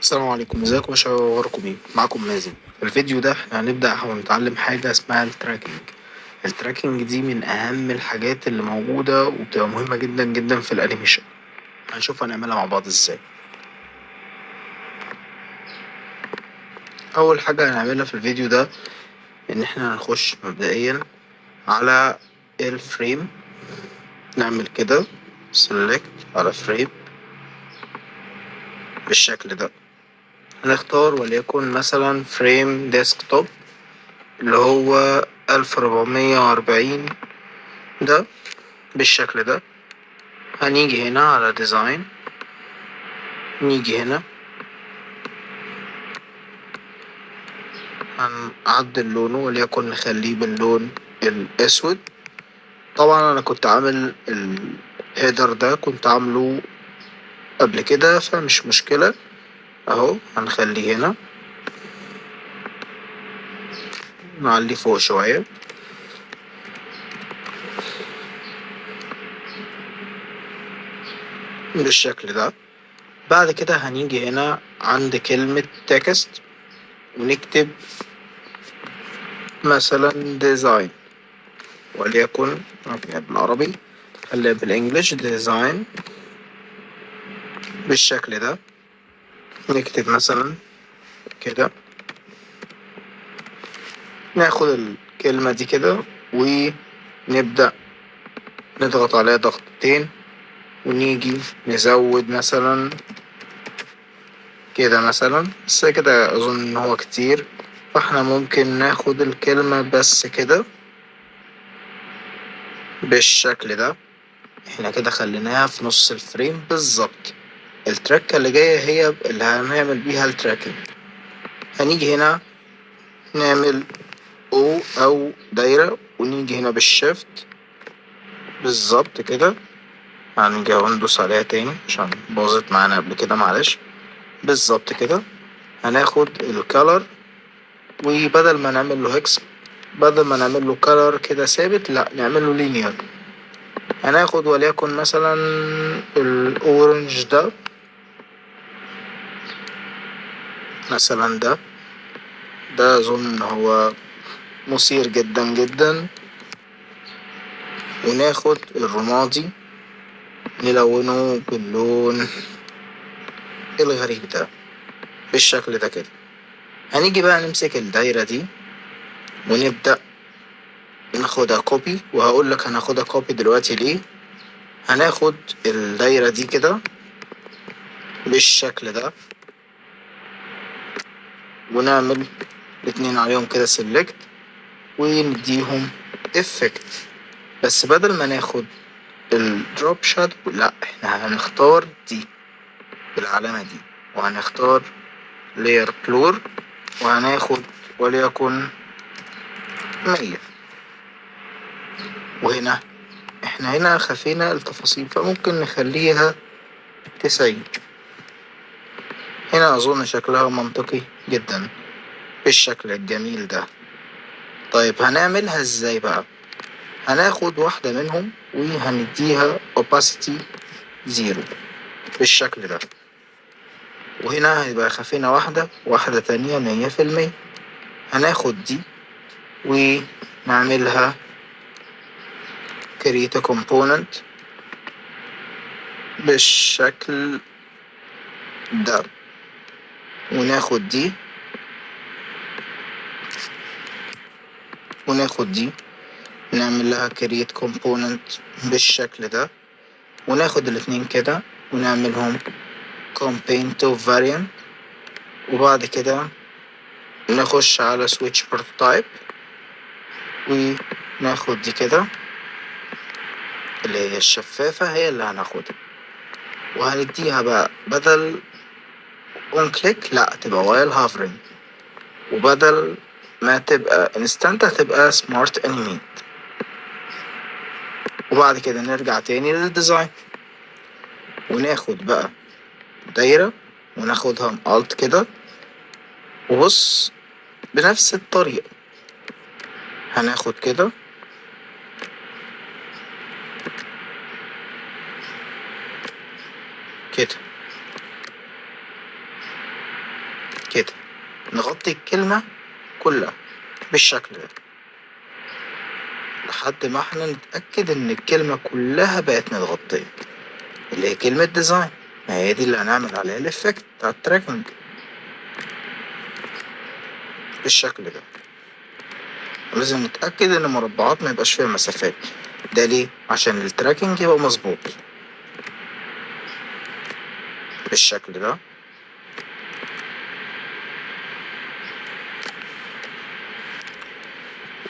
السلام عليكم، ازيكم يا شباب؟ اخباركم ايه؟ معاكم مازن. في الفيديو ده احنا هنبدأ نتعلم حاجة اسمها التراكنج. التراكنج دي من اهم الحاجات اللي موجودة وبتبقى مهمة جدا جدا في الانيميشن. هنشوف هنعملها مع بعض ازاي. اول حاجة هنعملها في الفيديو ده ان احنا هنخش مبدئيا على الفريم. نعمل كده select على فريم بالشكل ده. هنختار وليكن مثلا فريم ديسكتوب اللي هو 1440 ده بالشكل ده. هنيجي هنا على ديزاين، نيجي هنا هنعدل لونه وليكن نخليه باللون الأسود. طبعا أنا كنت عامل الهيدر ده كنت عامله قبل كده فمش مشكلة. أهو هنخليه هنا، نعليه فوق شوية بالشكل ده. بعد كده هنيجي هنا عند كلمة تكست ونكتب مثلا ديزاين، وليكن بالعربي خليها بالانجلش ديزاين بالشكل ده. نكتب مثلا كده، ناخد الكلمة دي كده ونبدأ نضغط عليها ضغطتين ونيجي نزود مثلا كده مثلا، بس كده أظن إن هو كتير، فاحنا ممكن ناخد الكلمة بس كده بالشكل ده. احنا كده خليناها في نص الفريم بالظبط. التراكة اللي جاية هي اللي هنعمل بيها التراكنج. هنيجي هنا نعمل او دايرة ونيجي هنا بالشيفت بالظبط كده. هنيجي وندوس عليها تاني عشان باظت معانا قبل كده، معلش. بالظبط كده. هناخد الكالر وبدل ما نعمل له هيكس، بدل ما نعمل له كالر كده ثابت، لا نعمل له لينير. هناخد وليكن مثلا الاورنج ده مثلا، ده اظن ان هو مثير جدا جدا. وناخد الرمادي نلونه باللون الغريب ده بالشكل ده كده. هنيجي بقى نمسك الدايرة دي ونبدأ ناخدها كوبي، وهقول لك هناخدها كوبي دلوقتي ليه. هناخد الدايرة دي كده بالشكل ده ونعمل الاتنين عليهم كده سيلكت ونديهم افكت. بس بدل ما ناخد الدروب شادو، لا احنا هنختار دي بالعلامة دي، وهنختار layer blur وهناخد وليكن 100. وهنا احنا هنا خفينا التفاصيل فممكن نخليها 90. هنا اظن شكلها منطقي جدا بالشكل الجميل ده. طيب هنعملها ازاي بقى؟ هناخد واحدة منهم وهنديها opacity 0 بالشكل ده. وهنا هيبقى خفينا واحدة تانية 100%. هناخد دي ونعملها create a component بالشكل ده. وناخد دي نعمل لها create component بالشكل ده. وناخد الاتنين كده ونعملهم campaign to variant. وبعد كده نخش على switch prototype وناخد دي كده اللي هي الشفافة، هي اللي هناخدها وهنديها بقى بدل on click لا تبقى while hovering، وبدل ما تبقى instant هتبقى smart animate. وبعد كده نرجع تاني للديزاين وناخد بقى دايرة وناخدها alt كده. وبص بنفس الطريقة هناخد كده كده كده نغطي الكلمة كلها بالشكل ده لحد ما احنا نتأكد ان الكلمة كلها بقت متغطية، اللي هي كلمة ديزاين. ما هي دي اللي هنعمل عليها الإفكت بتاع التراكنج بالشكل ده. ولازم نتأكد ان المربعات ما يبقاش فيها مسافات. ده ليه؟ عشان التراكنج يبقى مظبوط بالشكل ده.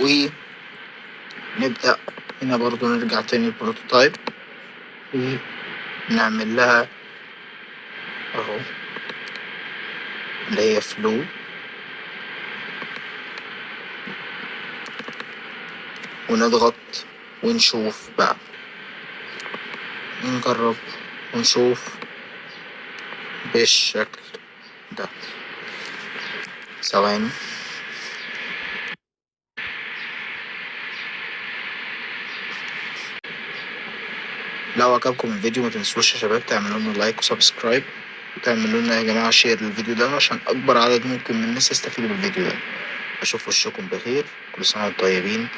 ونبدأ هنا برضو نرجع تاني البروتوتايب ونعمل لها اهو اللي هي فلو، ونضغط ونشوف بقى، نجرب ونشوف بالشكل ده. ثواني. لو عجبكم الفيديو ما تنسوش يا شباب تعملوا لنا لايك وسبسكرايب، وتعملوا لنا يا جماعة شير للفيديو ده عشان أكبر عدد ممكن من الناس يستفيدوا بالفيديو ده. أشوف وشكم بخير، كل سنة وانتم طيبين.